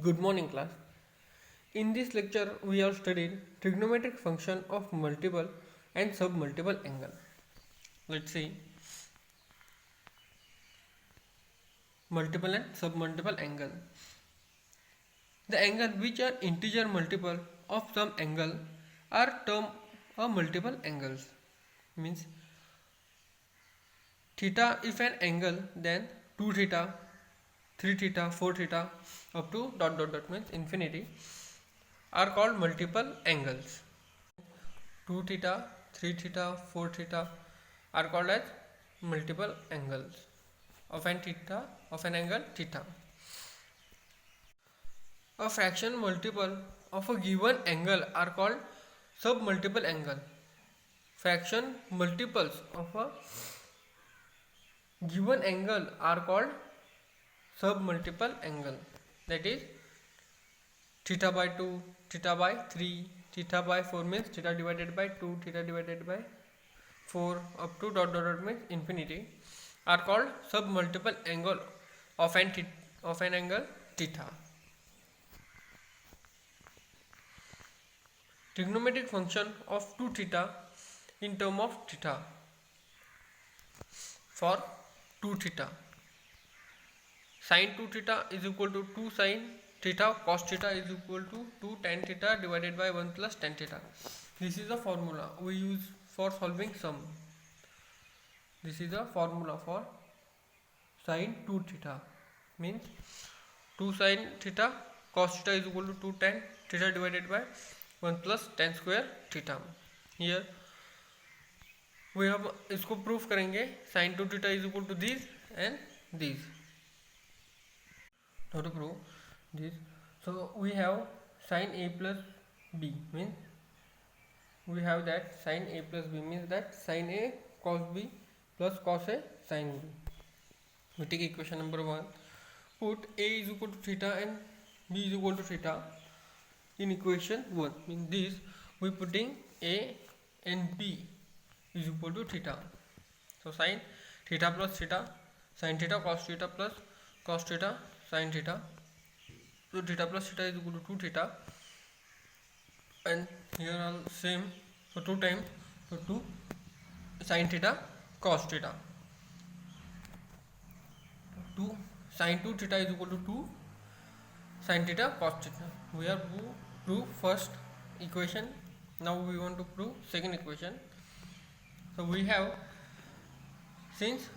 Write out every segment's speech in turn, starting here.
Good morning, class. In this lecture, we have studied trigonometric function of multiple and submultiple angle. Let's see multiple and submultiple angle. The angle which are integer multiple of some angle are termed multiple angles. Means theta if an angle, then 2 theta, 3 theta, 4 theta up to dot dot dot means infinity are called multiple angles. 2 theta, 3 theta, 4 theta are called as multiple angles of an angle theta. A fraction multiple of a given angle are called submultiple angle. Fraction multiples of a given angle are called submultiple angle. That is theta by 2, theta by 3, theta by 4 means theta divided by 2, theta divided by 4 up to dot dot dot means infinity are called submultiple angle of an angle theta. Trigonometric function of 2 theta in term of theta. For 2 theta, sin 2 theta is equal to 2 sin theta cos theta is equal to 2 tan theta divided by 1 plus tan theta. This is the formula we use for solving sum. This is the formula for sin 2 theta, means 2 sin theta cos theta is equal to 2 tan theta divided by 1 plus tan square theta. Here we have इसको proof करेंगे sin 2 theta is equal to this and this. How to prove this? So we have sin a plus b means we have that sin a plus b means that sin a cos b plus cos a sin b. We take equation number 1. Put a is equal to theta and b is equal to theta in equation 1. In this we putting a and b is equal to theta. So sin theta plus theta, sin theta cos theta plus cos theta sin theta. So theta plus theta is equal to 2 theta, and here are same. So 2 times, so 2 sin theta cos theta. 2 sin 2 theta is equal to 2 sin theta cos theta. We have prove first equation. Now we want to prove second equation. So we have, since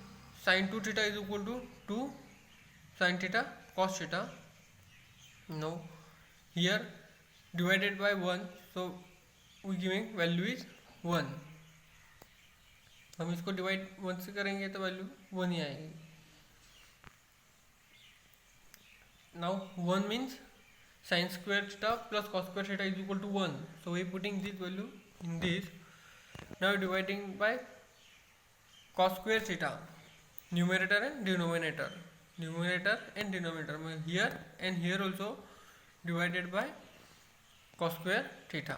sin 2 theta is equal to 2 sin theta cos theta, now here divided by 1, so we giving value is 1. हम इसको divide 1 से करेंगे तो value 1 ही आएगी. Now 1 means sin square theta plus cos square theta is equal to 1. So we putting this value in this. Now dividing by cos square theta, numerator and denominator. Numerator and denominator here and here also divided by cos square theta.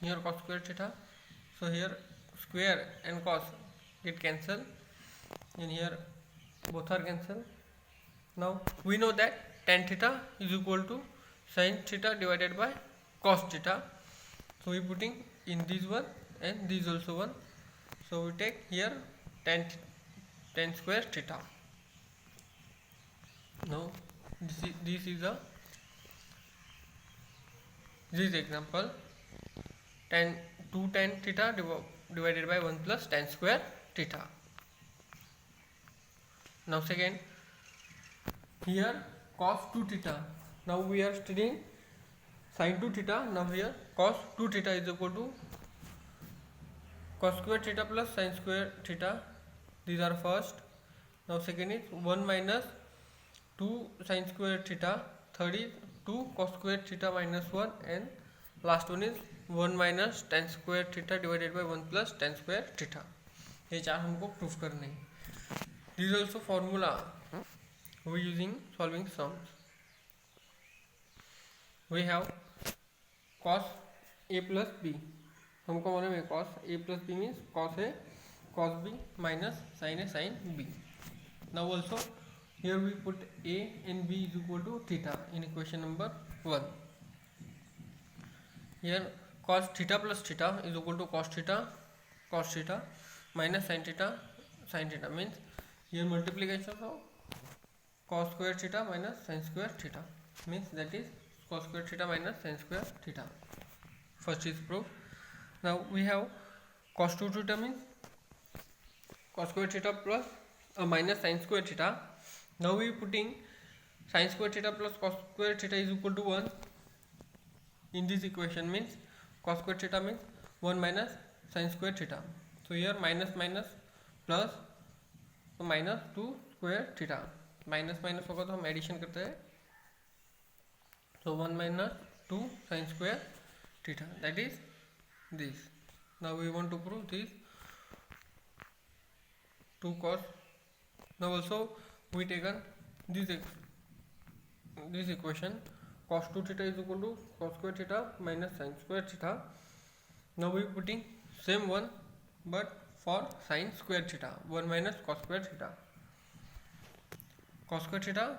Here cos square theta. So here square and cos get cancelled, and here both are cancelled. Now we know that tan theta is equal to sin theta divided by cos theta. So we putting in this one and this also one. So we take here tan square theta. Now this is this example, 2 tan theta divided by 1 plus tan square theta. Now second, here cos 2 theta. Now we are studying sin 2 theta. Now here cos 2 theta is equal to cos square theta plus sin square theta. These are first. Now second is 1 minus 2 sin square theta. Third is 2 cos square theta minus 1, and last one is 1 minus tan square theta divided by 1 plus tan square theta. ये चार हमको proof करने हैं. This is also formula we using solving sums. We have cos a plus b. हमको मालूम है cos a plus b means cos a cos b minus sin a sin b. Now also here we put a and b is equal to theta in equation number 1. Here cos theta plus theta is equal to cos theta minus sin theta means here multiplication of cos square theta minus sin square theta means that is cos square theta minus sin square theta. First is proof. Now we have cos 2 theta means cos square theta plus minus sin square theta. Now we putting sin square theta plus cos square theta is equal to 1 in this equation means cos square theta means 1 minus sin square theta. So here minus minus plus, तो minus 2 square theta, minus minus होगा तो हम addition करते हैं, so 1 minus 2 sin square theta, that is this. Now we want to prove this 2 cos. Now also we taken this equation cos 2 theta is equal to cos square theta minus sin square theta. Now we putting same one but for sin square theta, 1 minus cos square theta. Cos square theta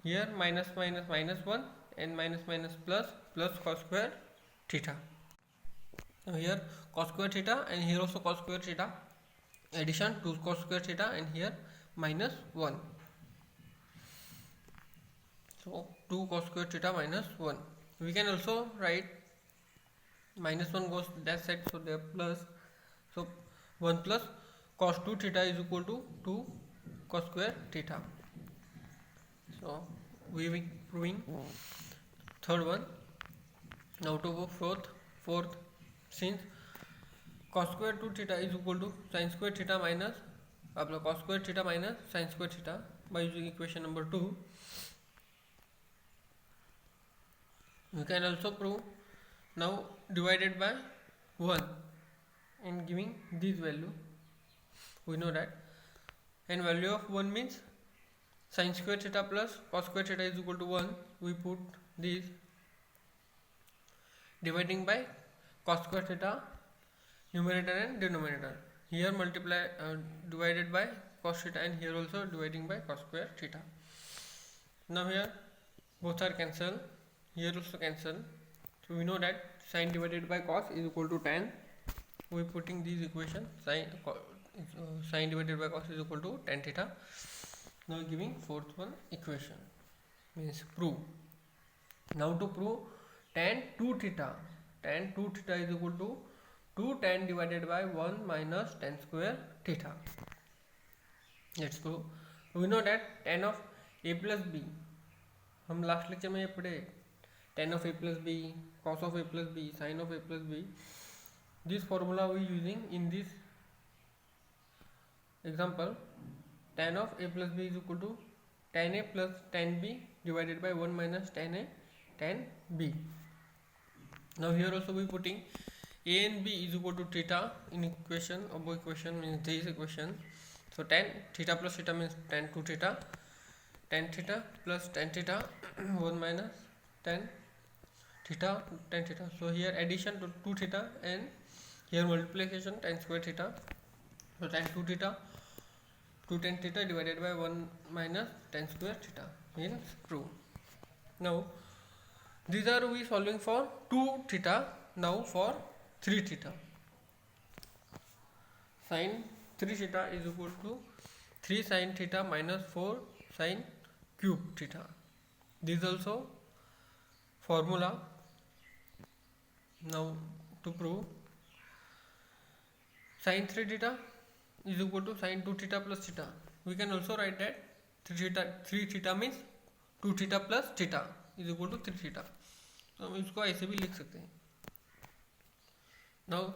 here minus minus minus 1 and minus minus plus plus cos square theta. Now here cos square theta and here also cos square theta, addition 2 cos square theta and here minus 1. So 2 cos square theta minus 1. We can also write minus 1 goes that side, so there plus, so 1 plus cos 2 theta is equal to 2 cos square theta. So we will proving third one. Now to go fourth, since cos square 2 theta is equal to sin square theta minus cos square theta minus sin square theta by using equation number 2. We can also prove now divided by 1 and giving this value, we know that, and value of 1 means sin square theta plus cos square theta is equal to 1. We put this dividing by cos square theta numerator and denominator. Here multiply divided by cos theta and here also dividing by cos square theta. Now here both are cancelled, here also cancel. So we know that sin divided by cos is equal to tan. We putting this equation sin divided by cos is equal to tan theta. Now giving fourth one equation means prove. Now to prove tan 2 theta is equal to 2 tan divided by 1 minus tan square theta. Let's prove. We know that tan of a plus b, हम last lecture में ये पढ़े, tan of a plus b, cos of a plus b, sin of a plus b. This formula we using in this example. Tan of a plus b is equal to tan a plus tan b divided by 1 minus tan a tan b. Now here also we putting a and b is equal to theta in equation, above equation means this equation. So tan theta plus theta means tan 2 theta, tan theta plus tan theta 1 minus tan theta tan theta. So here addition to 2 theta and here multiplication tan square theta. So tan 2 theta 2 tan theta divided by 1 minus tan square theta means true. Now these are we solving for 2 theta. Now for 3 theta, sin 3 theta is equal to 3 sin theta minus 4 sin cube theta. This also formula. Now to prove sin 3 theta is equal to sin 2 theta plus theta. We can also write that 3 theta means 2 theta plus theta is equal to 3 theta. तो हम इसको ऐसे भी लिख सकते हैं. Now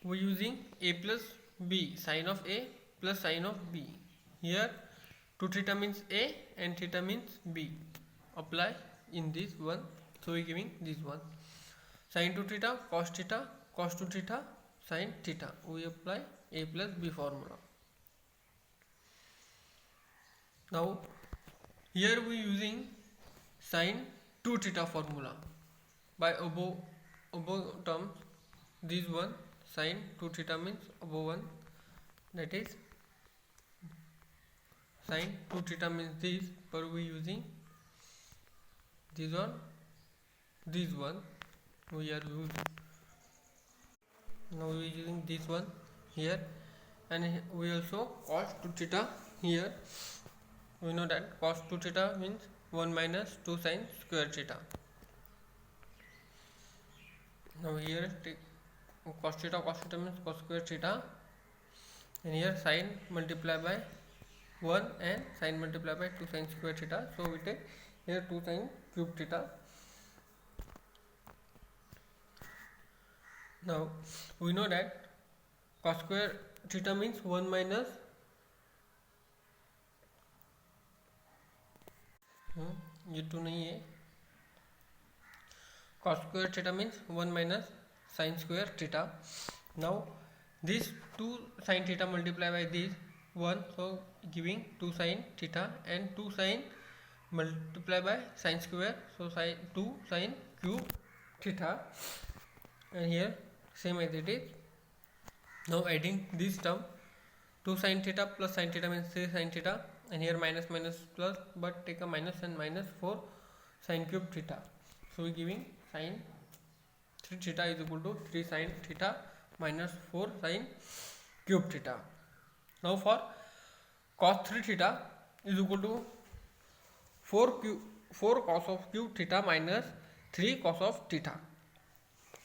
we using a plus b, sin of a plus sin of b. Here 2 theta means a and theta means b. Apply in this one. So we giving this one. Sin 2 theta cos 2 theta sin theta. We apply a plus b formula. Now here we using sin 2 theta formula by above terms. This one sin 2 theta means above one, that is sin 2 theta means this, but we using this one, this one we are using. Now we are using this one here, and we also cos 2 theta here. We know that cos 2 theta means 1 minus 2 sin square theta. Now here take cos theta means cos square theta, and here sin multiply by 1 and sin multiply by 2 sin square theta. So we take here 2 sin cube theta. Now we know that cos square theta means 1 minus ये 2 नहीं है, cos square theta means 1 minus sin square theta. Now this 2 sin theta multiplied by this 1, so giving 2 sin theta, and 2 sin multiplied by sin square, so sin 2 sin cube theta, and here same as it is. Now adding this term, 2 sin theta plus sin theta means 3 sin theta, and here minus minus plus, but take a minus and minus 4 sin cube theta. So we giving sin 3 theta is equal to 3 sin theta minus 4 sin cube theta. Now for cos 3 theta is equal to 4 cos of cube theta minus 3 cos of theta.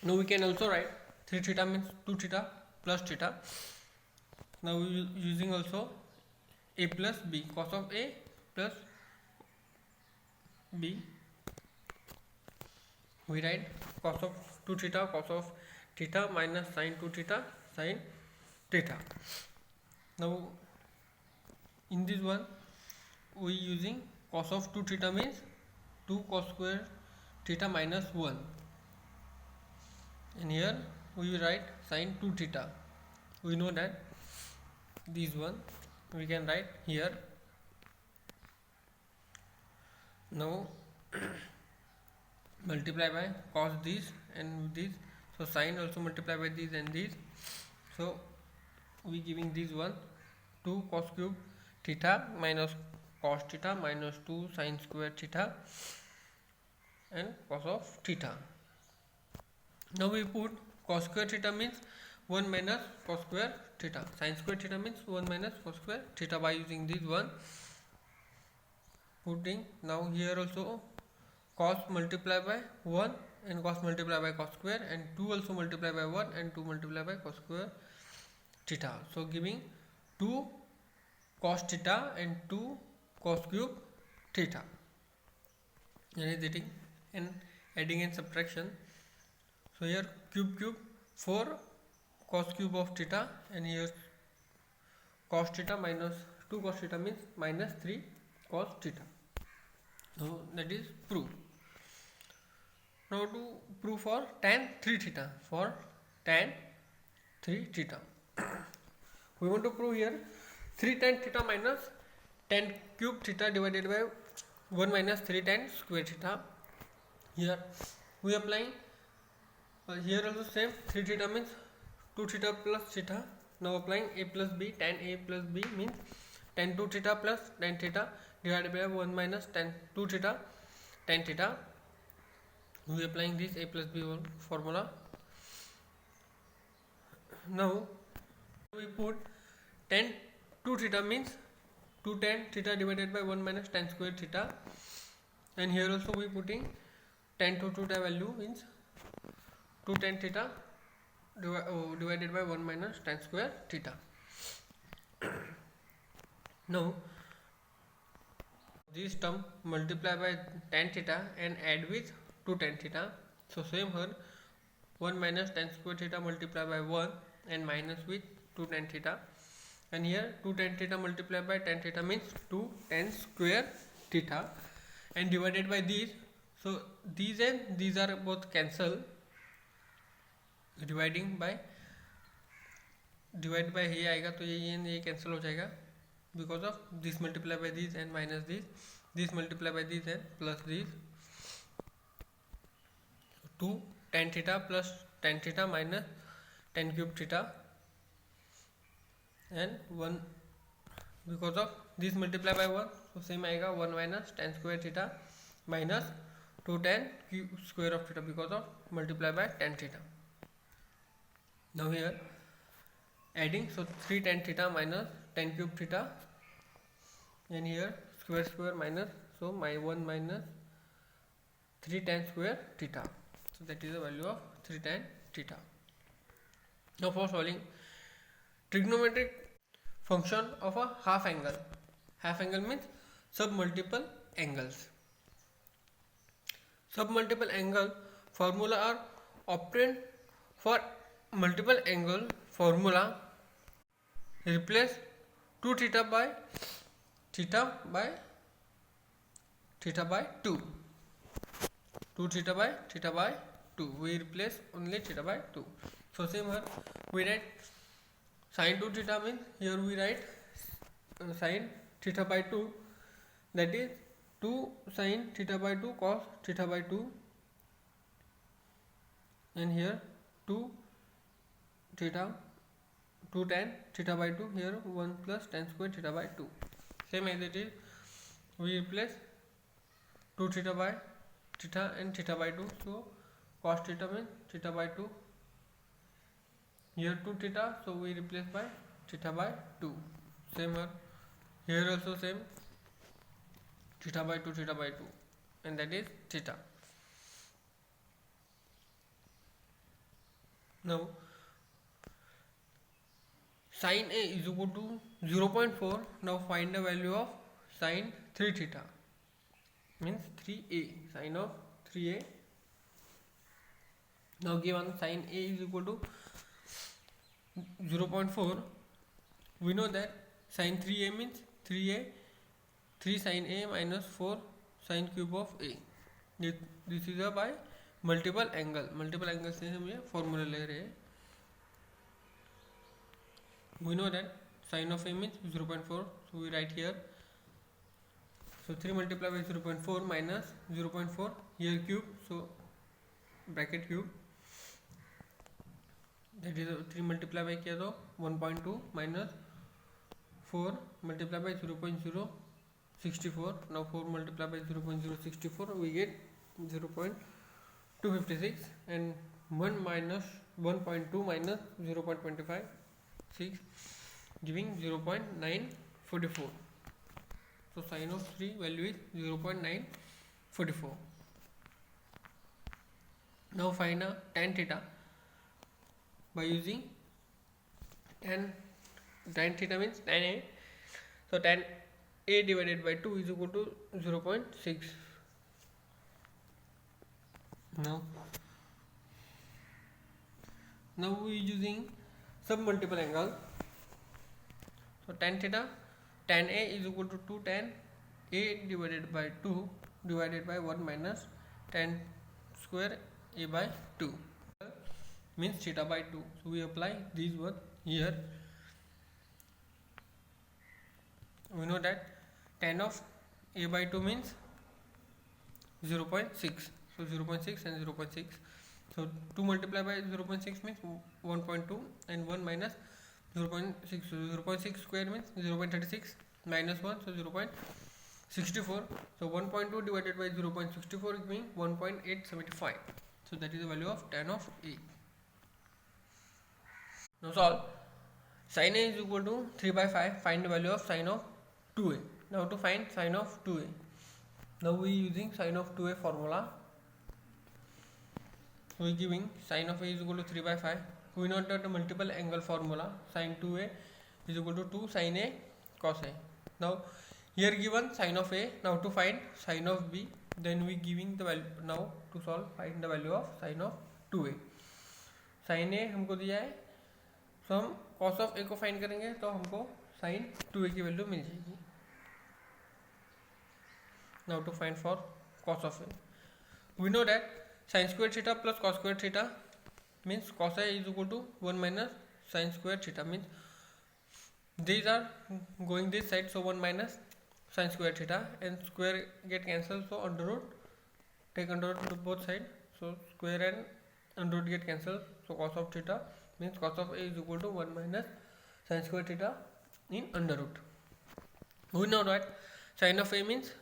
Now we can also write 3 theta means 2 theta plus theta. Now we using also a plus b, cos of a plus b. We write cos of 2 theta cos of theta minus sin 2 theta sin theta. Now in this one we using cos of 2 theta means 2 cos square theta minus 1, and here we write sin 2 theta. We know that this one we can write here. Now multiply by cos this and this, so sin also multiply by this and this, so we giving this one 2 cos cube theta minus cos theta minus 2 sin square theta and cos of theta. Now we put cos square theta means 1 minus cos square theta, sin square theta means 1 minus cos square theta, by using this one putting. Now here also cos multiply by 1 and cos multiply by cos square, and 2 also multiply by 1 and 2 multiply by cos square theta, so giving 2 cos theta and 2 cos cube theta. And adding and subtraction, so here cube 4 cos cube of theta, and here cos theta minus 2 cos theta means minus 3 cos theta. So that is proof. Now to prove for tan 3 theta. For tan 3 theta we want to prove here 3 tan theta minus tan cube theta divided by 1 minus 3 tan square theta. Here we applying here also same 3 theta means 2 theta plus theta. Now applying a plus b, tan a plus b means tan 2 theta plus tan theta divided by 1 minus tan 2 theta tan theta. We applying this a plus b formula. Now we put tan 2 theta means 2 tan theta divided by 1 minus tan square theta, and here also we putting tan 2 theta value means 2 tan theta divided by 1 minus tan square theta. Now this term multiply by tan theta and add with 2 tan theta, so same here 1 minus tan square theta multiply by 1 and minus with 2 tan theta, and here 2 tan theta multiplied by tan theta means 2 tan square theta, and divided by these, so these and these are both cancel, divide by ये आएगा तो ये cancel हो जाएगा, because of this multiply by this and minus this multiply by this and plus this, 2 tan theta plus tan theta minus tan cube theta and 1 because of this multiply by 1, तो same आएगा 1 minus tan square theta minus 2 tan cube square of theta because of multiply by tan theta. Now here adding, so 3 tan theta minus tan cube theta, and here square square minus, so my 1 minus 3 tan square theta, so that is the value of 3 tan theta. Now for solving trigonometric function of a half angle. Half angle means submultiple angles. Submultiple angle formula are obtained for multiple angle formula. Replace 2 theta by 2. 2 theta by 2. We replace only theta by 2. So same here we write sin 2 theta means here we write sin theta by 2, that is 2 sin theta by 2 cos theta by 2, and here 2 theta 2 tan theta by 2, here 1 plus tan square theta by 2. Same as it is, we replace 2 theta by theta and theta by 2, so cos theta means theta by 2, here 2 theta, so we replace by theta by 2. Same here also same, theta by 2, and that is theta. Now sin A is equal to 0.4. Now find the value of sin 3 theta, means 3a, sin of 3a. Now given sin A is equal to 0.4, we know that sin 3a means 3a, 3 sin A minus 4 sin cube of A. This is a by multiple angle. Multiple angle से हम ये formula ले रहे हैं. We know that sin of A means 0.4, so we write here. So 3 multiplied by 0.4 minus 0.4, here cube, so bracket cube, that is 3 multiplied by किया तो 1.2 minus 4 multiplied by 0.064. Now 4 multiplied by 0.064, we get 0.256, and 1 minus 1.2 minus 0.256, giving 0.944. So sin of 3 value is 0.944. Now find a tan theta by using tan theta means tan A. So tan A divided by 2 is equal to 0.6. Now we using submultiple angle. So tan theta, tan A is equal to 2 tan A divided by 2 divided by 1 minus tan square A by 2, means theta by 2. So we apply this one here. We know that tan of A by 2 means 0.6. So 0.6 and 0.6. So 2 multiplied by 0.6 means 1.2, and 1 minus 0.6. So 0.6 square means 0.36 minus 1, so 0.64. So 1.2 divided by 0.64 is means 1.875. So that is the value of tan of A. Now solve. Sin A is equal to 3 by 5. Find the value of sin of 2A. Now to find sin of 2A. Now we using sin of 2A formula. So we giving sin of A is equal to 3 by 5. We know that the multiple angle formula, sin 2A is equal to 2 sin A cos A. Now here given sin of A. Now to find sin of B, then we giving the value. Now to solve, find the value of sin of 2A. sin A हमको दिया है, तो हम cos of A को find करेंगे, तो हमको sin 2A की वैल्यू मिल जाएगी. Now to find for cos of A, we know that sin square theta plus cos square theta means cos A is equal to 1 minus sin square theta, means these are going this side, so 1 minus sin square theta, and square get cancelled, so under root, take under root to both sides, so square and under root get cancelled, so cos of theta means cos of A is equal to 1 minus sin square theta in under root. We know that sine of A means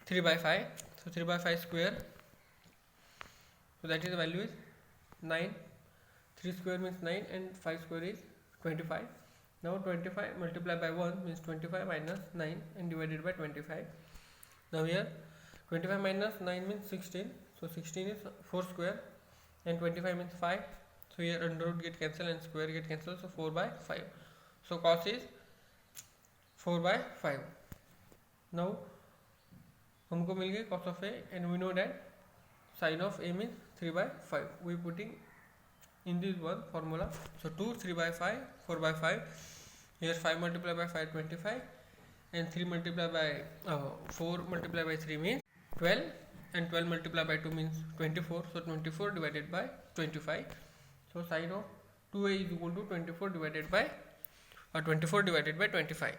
3 by 5. So 3 by 5 square. So that is the value is 9. 3 square means 9 and 5 square is 25. Now 25 multiplied by 1 means 25 minus 9 and divided by 25. Now here 25 minus 9 means 16. So 16 is 4 square and 25 means 5. So here under root get cancelled and square get cancelled. So 4 by 5. So cos is 4 by 5. Now हमको मिल गई cos of A and we know that sin of A means 3 by 5. We putting in this one formula. So 2 3 by 5 4 by 5. Here 5 multiplied by 5 25 and 3 multiplied by 4 multiplied by 3 means 12 and 12 multiplied by 2 means 24. So 24 divided by 25. So sin of 2A is equal to 24 divided by 25.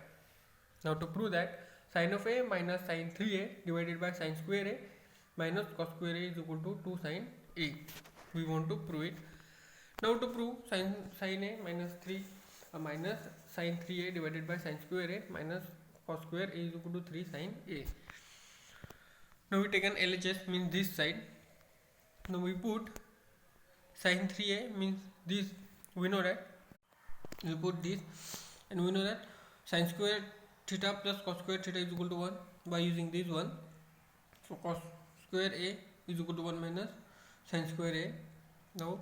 Now to prove that sin of A minus sin 3A divided by sin square A minus cos square A is equal to 2 sin A. We want to prove it. Now to prove sin A minus 3 minus sin 3A divided by sin square A minus cos square A is equal to 3 sin A. Now we take an LHS means this side. Now we put sin 3A means this. We know that we put this and we know that sin square theta plus cos square theta is equal to 1 by using this one. So cos square A is equal to 1 minus sin square A. Now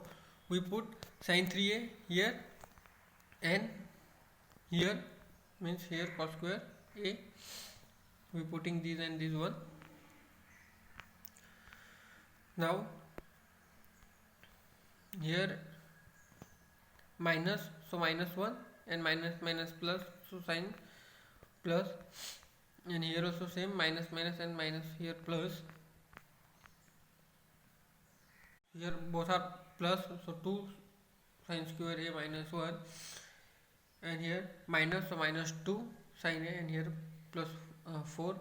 we put sin 3A here and here means here cos square A. We putting this and this one. Now here minus, so minus 1 and minus minus plus, so sin plus, and here also same minus minus and minus here plus. Here both are plus, so 2 sin square A minus 1 and here minus, so minus 2 sin A and here plus 4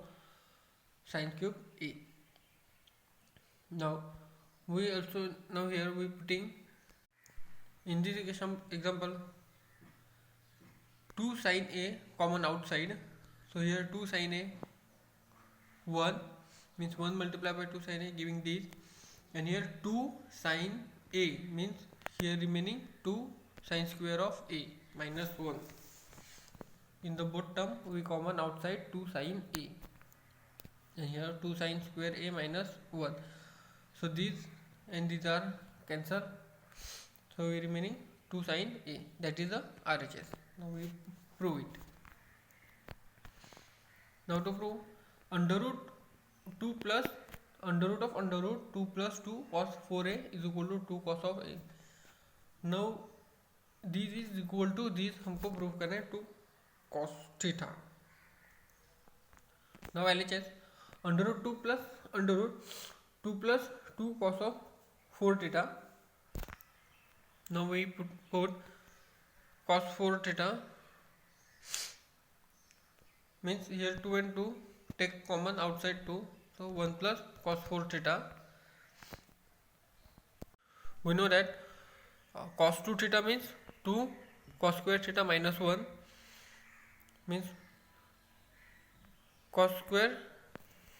sin cube A. Now we also, now here we putting in this example 2 sin A common outside. So here 2 sin A 1 means 1 multiplied by 2 sin A giving this, and here 2 sin A means here remaining 2 sin square of A minus 1. In the both term we common outside 2 sin A and here 2 sin square A minus 1. So these and these are cancelled. So we remaining 2 sin A, that is the RHS. Now we prove it. Now to prove under root 2 plus under root of under root 2 plus 2 cos 4A is equal to 2 cos of A. Now this is equal to this, हमको prove करना है 2 cos theta. Now LHS under root 2 plus under root 2 plus 2 cos of 4 theta. Now we put cos 4 theta means here 2 and 2 take common outside 2, so 1 plus cos 4 theta. We know that cos 2 theta means 2 cos square theta minus 1 means cos square,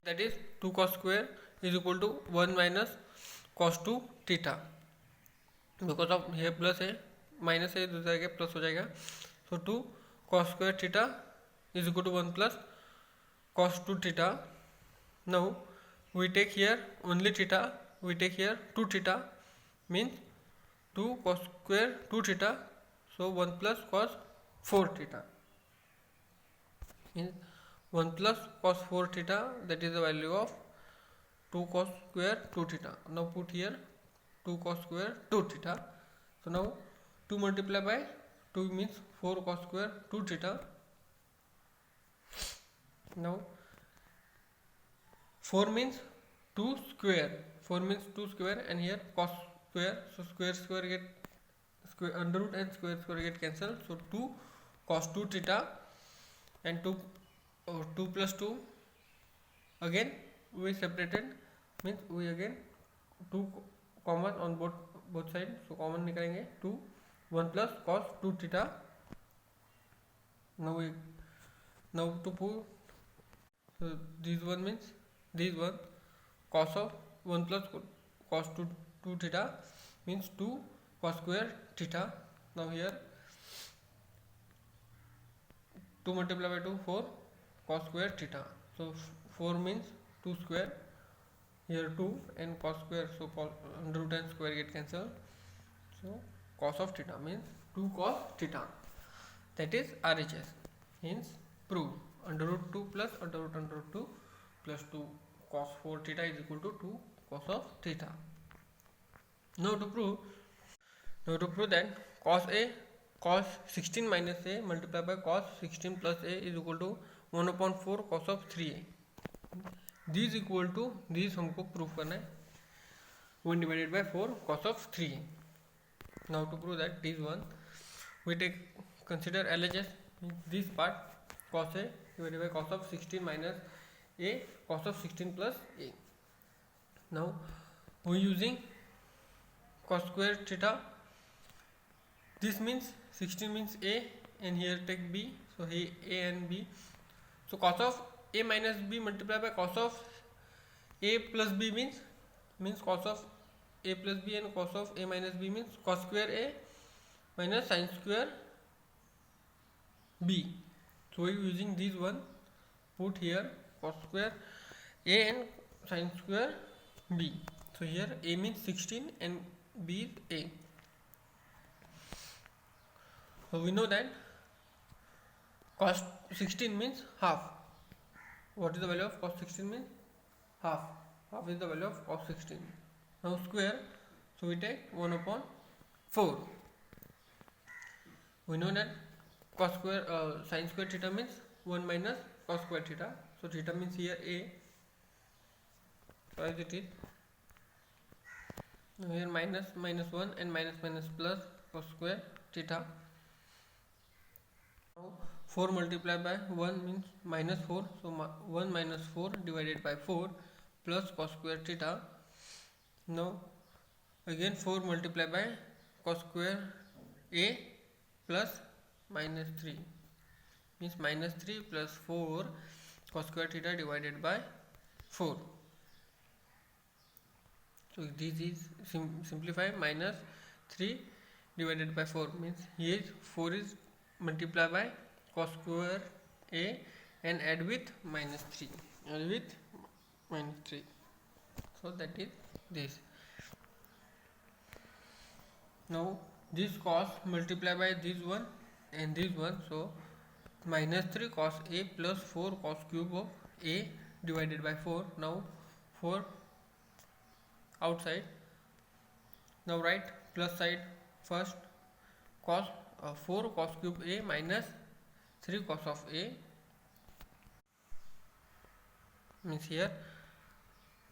that is 2 cos square is equal to 1 minus cos 2 theta. Because of ये plus है minus है दूसरा जगह plus हो जाएगा. सो 2 cos square theta is equal to 1 plus cos 2 theta. Now we take here only theta, we take here 2 theta means 2 cos square 2 theta, so 1 plus cos 4 theta means 1 plus cos 4 theta, that is the value of 2 cos square 2 theta. Now put here 2 cos square 2 theta. So now 2 multiplied by 2 means 4 cos square 2 theta. Now 4 means 2 square, 4 means 2 square and here cos square, so square square get square, under root and square square get cancelled. So 2 cos 2 theta and 2 plus 2 again we separated means we again 2 common on both side, so common निकालेंगे 2 1 plus cos 2 theta. Now to So this one means this one cos of 1 plus cos 2 theta means 2 cos square theta. Now here 2 multiplied by 2 4 cos square theta. So 4 means 2 square, here 2 and cos square, so under root and square get cancelled. So cos of theta means 2 cos theta, that is RHS. Hence prove under root 2 plus under root 2 plus 2 cos 4 theta is equal to 2 cos of theta. Now to prove that cos 16 minus a multiplied by cos 16 plus a is equal to 1 upon 4 cos of 3a. This equal to this हमको prove करना है 1 divided by 4 cos of 3a. Now to prove that this one we consider LHS, this part cos a divided by cos of 16 minus a cos of 16 plus a. Now we using cos square theta. This means 16 means a and here take b, so here a and b. So cos of a minus b multiplied by cos of a plus b means cos of a plus b, and cos of a minus b means cos square a minus sin square b. So we are using this one, put here cos square a and sin square b. So here a means 16 and b is a. So we know that cos 16 means half. What is the value of cos 16 means? Half. Half is the value of cos 16. Now square, so we take 1 upon 4. We know that cos square sin square theta means 1 minus cos square theta. So theta means here a. So as it is. Now here minus 1 and minus plus cos square theta. Now 4 multiplied by 1 means minus 4. So 1 minus 4 divided by 4 plus cos square theta. Now again 4 multiplied by cos square a plus minus 3 means minus 3 plus 4 cos square theta divided by 4. So this is simplify, minus 3 divided by 4 means here 4 is multiplied by cos square a and add with minus 3. So that is this. Now this cos multiplied by this one and this one, so minus 3 cos a plus 4 cos cube of a divided by 4. Now 4 outside. Now write plus side first, cos 4 cos cube a minus 3 cos of a means here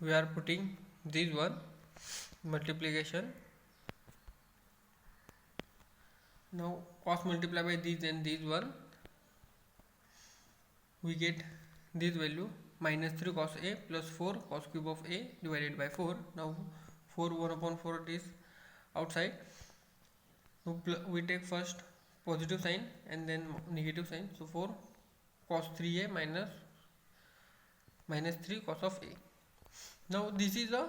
we are putting this one multiplication. Now cos multiplied by this and this one, we get this value minus 3 cos a plus 4 cos cube of a divided by 4. Now 4 1 upon 4 it is outside. Now we take first positive sign and then negative sign. So 4 cos 3a minus 3 cos of a. Now this is a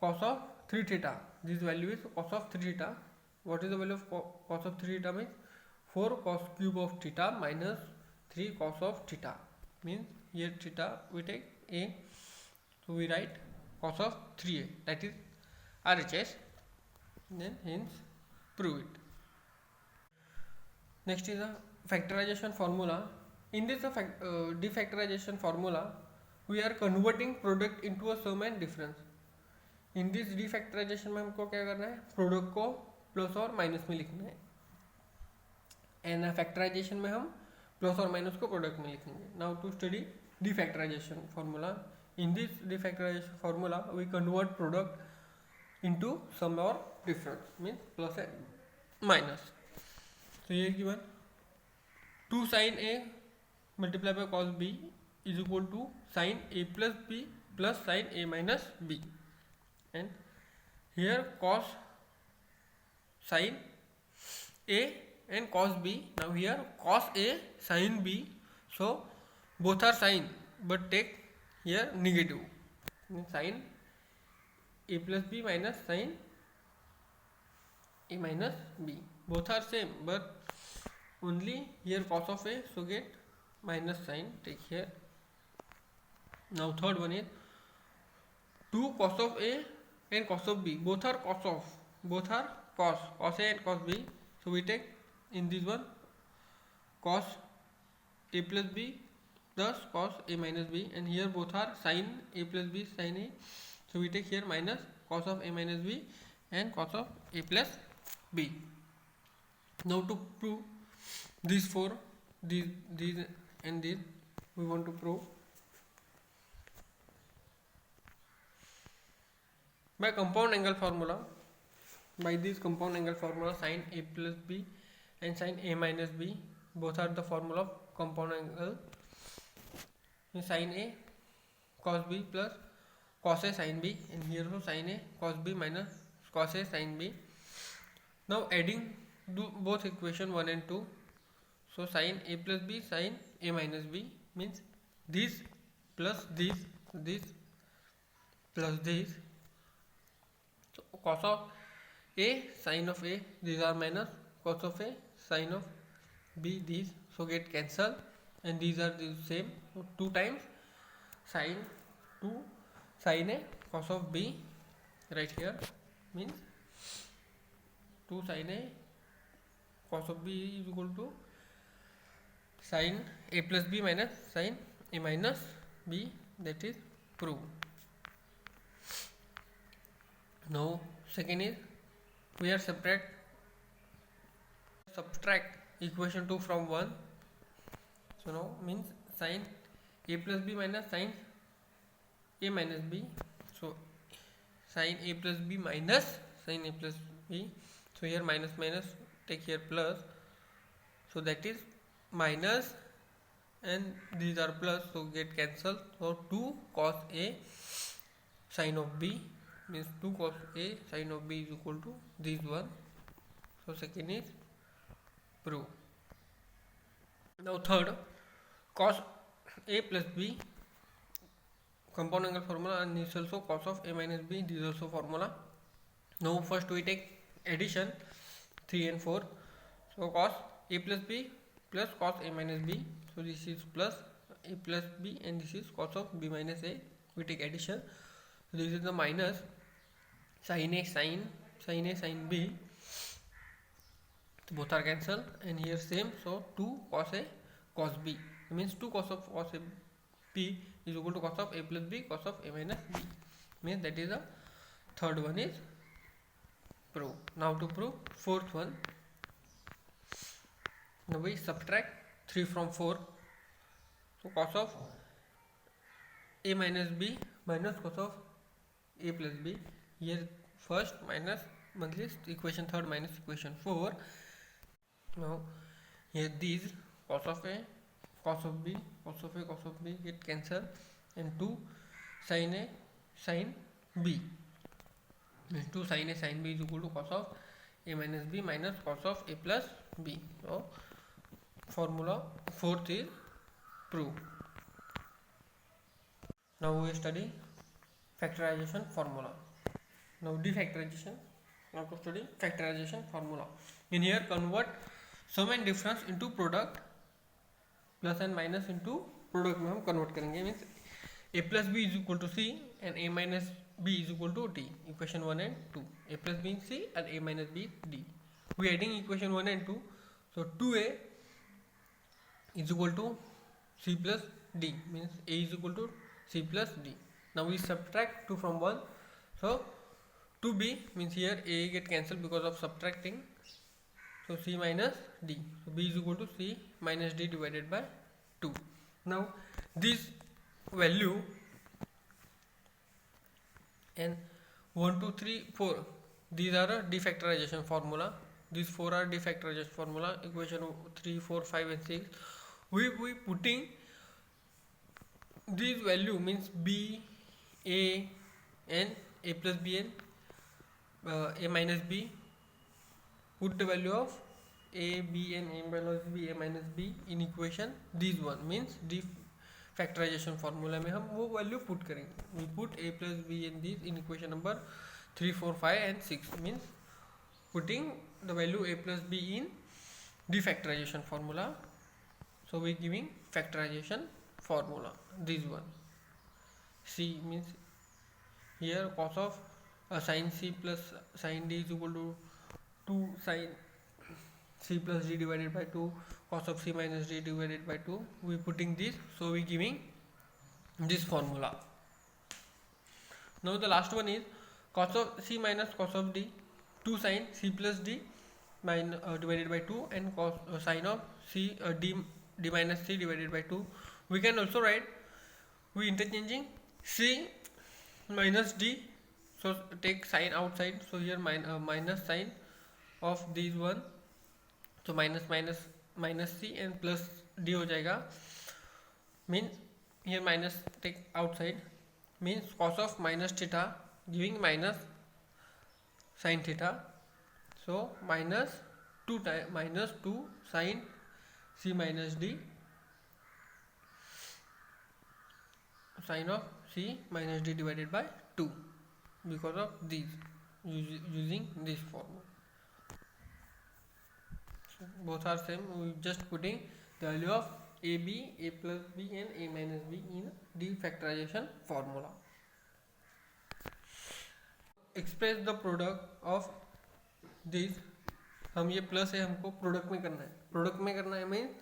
cos of 3 theta. This value is cos of 3 theta. What is the value of cos of 3 theta means 4 cos cube of theta minus 3 cos of theta means here theta we take a. So we write cos of 3a, that is RHS. Then hence prove it. Next is a factorization formula. In this defactorization formula, we are converting product into a sum and difference. In this defactorization में हमको क्या करना है, product को plus और minus में लिखना है, एंड फैक्टराइजेशन में हम प्लस और माइनस को प्रोडक्ट में लिखेंगे. Now to study defactorization formula. In this defactorization formula, we convert product into sum or difference means plus and minus. So here given 2 sin a multiplied by cos b is equal to sin a plus b plus sin a minus b, and here cos sin a and cos b. Now here cos a sin b, so both are sin, but take here negative, means sin a plus b minus sin a minus b, both are same, but only here cos of a, so get minus sign, take here. Now third one is 2 cos of a and cos of b, both are cos a and cos b, so we take in this one cos a plus b plus cos a minus b, and here both are sin a plus b sin a, so we take here minus cos of a minus b and cos of a plus b. Now to prove these four, these and these, we want to prove by compound angle formula. By this compound angle formula, sin a plus b and sin a minus b, both are the formula of compound angle. Sin a cos b plus cos a sin b, and here also sin a cos b minus cos a sin b. Now adding both equation 1 and 2, so sin a plus b sin a minus b means this plus this plus this, so cos of a sin of a, these are minus cos of a sin of b, these, so get cancelled, and these are the same, so 2 times sin a cos of b right here, means 2 sin a cos of b is equal to sin a plus b minus sin a minus b, that is proved. Now second is we are subtract equation 2 from 1, so now means sin a plus b minus sin a minus b, so sin a plus b minus sin a plus b, so here minus minus take here plus, so that is minus and these are plus, so get cancelled, so 2 cos a sin of b means 2 cos a sin of b is equal to this one, so second is proof. Now third, cos a plus b, compound angle formula, and this also cos of a minus b, this is also formula. Now first we take addition 3 and 4, so cos a plus b plus cos a minus b, so this is plus a plus b and this is cos of b minus a, we take addition, so this is the minus sin a sin b, so both are cancelled, and here same, so 2 cos a cos b, means 2 cos of cos a b is equal to cos of a plus b cos of a minus b, means that is the third one is prove. Now to prove fourth one, now we subtract 3 from 4, so cos of a minus b minus cos of a plus b, here first minus this equation third minus equation 4, now here these cos of a cos of b get cancelled, and 2 sin a sin b, means 2 sin a sin b is equal to cos of a minus b minus cos of a plus b, so formula fourth is proved. Now we study factorization formula. Now defactorization, now to study factorization formula. In here convert sum and difference into product, plus and minus into product में हम convert करेंगे, means a plus b is equal to c and a minus b is equal to d, equation 1 and 2, a plus b is c and a minus b is d. We adding equation 1 and 2, so 2a is equal to c plus d, means a is equal to c plus d. Now we subtract 2 from 1, so 2b means here a get cancelled because of subtracting, so c minus d, so b is equal to c minus d divided by 2. Now this value and 1 2 3 4, these are a defactorization formula, these 4 are defactorization formula, equation 3 4 5 and 6, we putting this value, means b a and a plus b and a minus b, put the value of a b and a minus b, a minus b in equation this one, means factorization formula में हम वो value put करेंगे. We put a plus b in these in equation number 3, 4, 5 and 6 means putting the value a plus b in the factorization formula. So we giving factorization formula, this one. C means here cos of sin c plus sin d is equal to 2 sin c plus d divided by 2 cos of c minus d divided by 2. We putting this, so we giving this formula. Now the last one is cos of c minus cos of d, 2 sin c plus d divided by 2 and cos sin of c d minus c divided by 2. We can also write, we interchanging c minus d, so take sign outside, so here minus sign of these one, so minus minus minus c and plus d हो जाएगा. Means here minus take outside, means cos of minus theta giving minus sin theta, so minus 2 sin c minus d sin of c minus d divided by 2 because of these, using this formula. So both are same, we just putting the value of ab, a plus b and a minus b in the factorization formula. Express the product of this. हम ये plus है हमको product में करना है, product में करना है मीन्स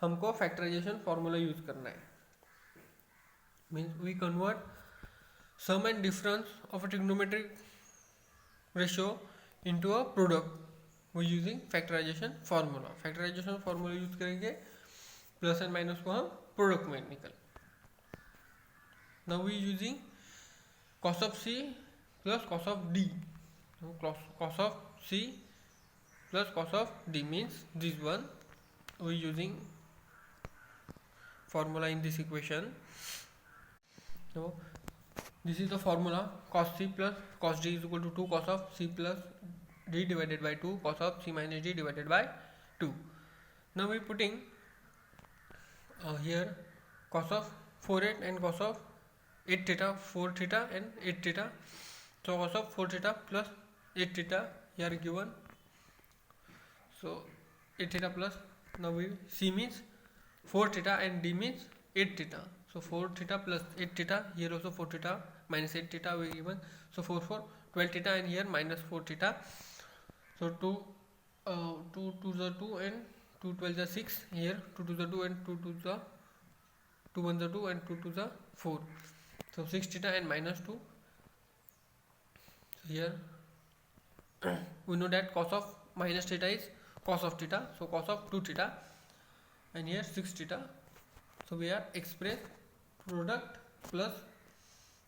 हमको फैक्टराइजेशन फार्मूला यूज करना है. Means we convert sum and difference of a trigonometric ratio into a product we using factorization formula. Factorization formula use करेंगे, प्लस एंड माइनस को हम प्रोडक्ट में निकल. Now we using cos of c plus cos of d. Cos of c plus cos of d means this one, we using formula in this equation. So this is the formula, cos c plus cos d is equal to 2 cos of c plus d divided by 2 cos of c minus d divided by 2. Now we putting here cos of 4 and cos of 8 theta, 4 theta and 8 theta. So cos of 4 theta plus 8 theta here given, so 8 theta plus, now we c means 4 theta and d means 8 theta, so 4 theta plus 8 theta, here also 4 theta minus 8 theta we given, so 4 4 12 theta and here minus 4 theta, so 2 to the 2 and 2 12 the 6, here 2 to the 2 and 2 to the 2 1 the 2 and 2 to the 4, so 6 theta and minus 2. So here we know that cos of minus theta is cos of theta, so cos of 2 theta and here 6 theta, so we are express product plus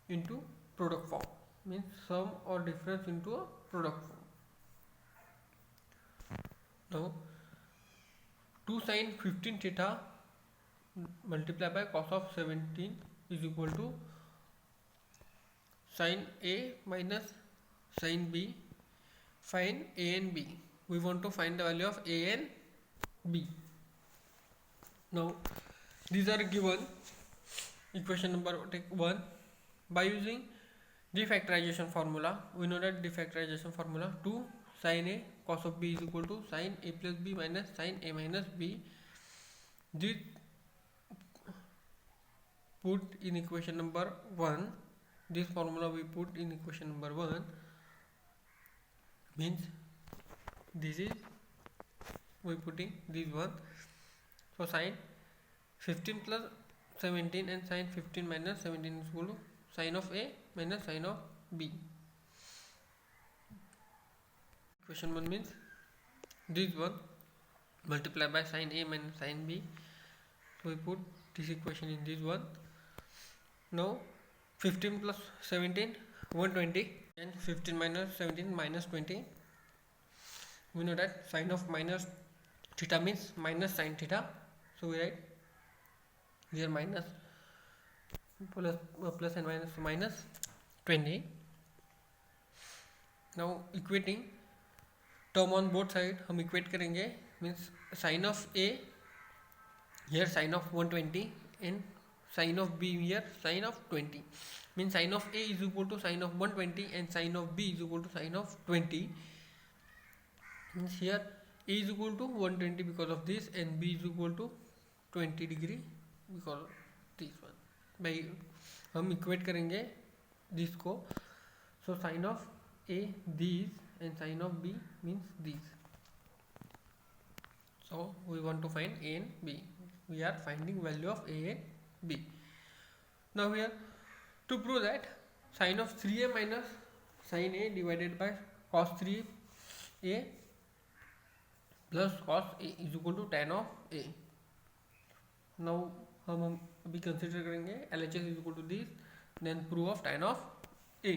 into product form, means sum or difference into a product form. Now 2 sin 15 theta multiplied by cos of 17 is equal to sin a minus sin b. Find a and b. We want to find the value of a and b. Now these are given, equation number 1. By using defactorization formula, we know that defactorization formula 2 sin a cos of b is equal to sin a plus b minus sin a minus b. This put in equation number 1. This formula we put in equation number 1, means this is we putting this one, so sin 15 plus 17 and sin 15 minus 17 is equal to sin of a minus sin of b. Equation 1 means this one multiplied by sin a minus sin b, so we put this equation in this one. Now 15 plus 17 120 and 15 minus 17 minus 20. We know that sin of minus theta means minus sin theta, so we write here minus plus and minus, so minus 20. Now equating term on both side हम equate करेंगे, means sin of a, here sin of 120 and sine of b here sine of 20, means sine of a is equal to sine of 120 and sine of b is equal to sine of 20. Means here a is equal to 120 because of this and b is equal to 20 degree because of this one. भाई हम equate करेंगे this को. So sine of a these and sine of b means these. So we want to find a and b. We are finding value of a and b. Now here to prove that sine of 3a minus sine a divided by cos 3a plus cos a is equal to tan of a. Now हम अभी consider करेंगे LHS is equal to this, then proof of tan of a.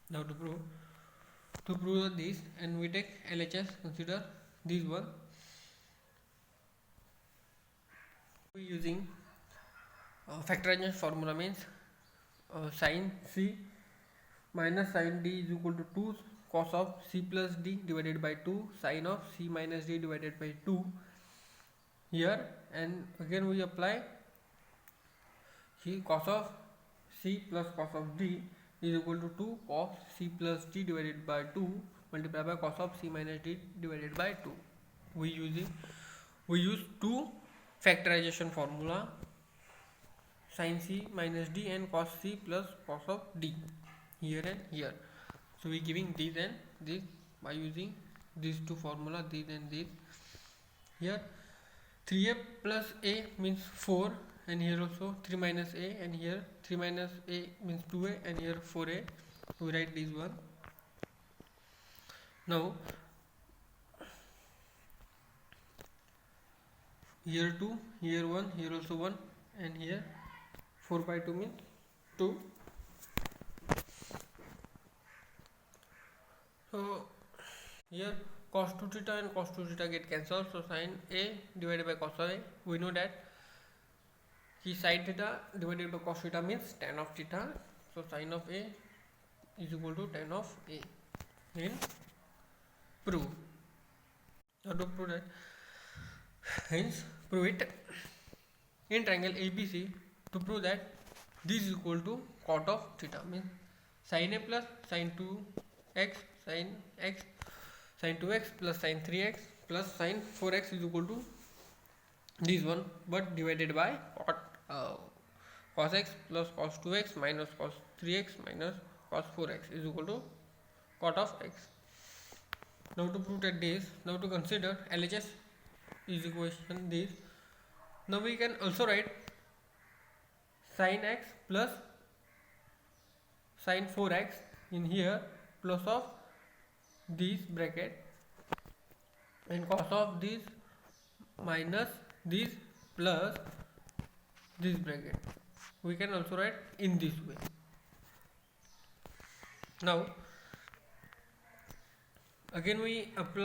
Now to prove this, and we take LHS, consider this one. We using factorization formula, means sin c minus sin d is equal to 2 cos of c plus d divided by 2 sin of c minus d divided by 2 here, and again we apply cos of c plus cos of d is equal to 2 cos c plus d divided by 2 multiplied by cos of c minus d divided by 2. We use two factorization formula, sin c minus d and cos c plus cos of d here and here. So we giving this and this by using these two formula, this and this. Here 3a plus a means 4, and here also 3 minus a, and here 3 minus a means 2a, and here 4a. We write this one. Now here 2, here 1, here also 1, and here 4 by 2 means 2. So here cos 2 theta and cos 2 theta get cancelled, so sin a divided by cos a. We know that sin theta divided by cos theta means tan of theta, so sin of a is equal to tan of a. Then prove. How to prove that? Hence prove it in triangle ABC. To prove that this is equal to cot of theta, means sin a plus sin 2x sin x sin 2x plus sin 3x plus sin 4x is equal to this one, but divided by cos x plus cos 2x minus cos 3x minus cos 4x is equal to cot of x. Now to prove that this, now to consider LHS is equation this. Now we can also write sin x plus sin 4x in here plus of this bracket, and cos of this minus this plus this bracket. We can also write in this way. Now again we apply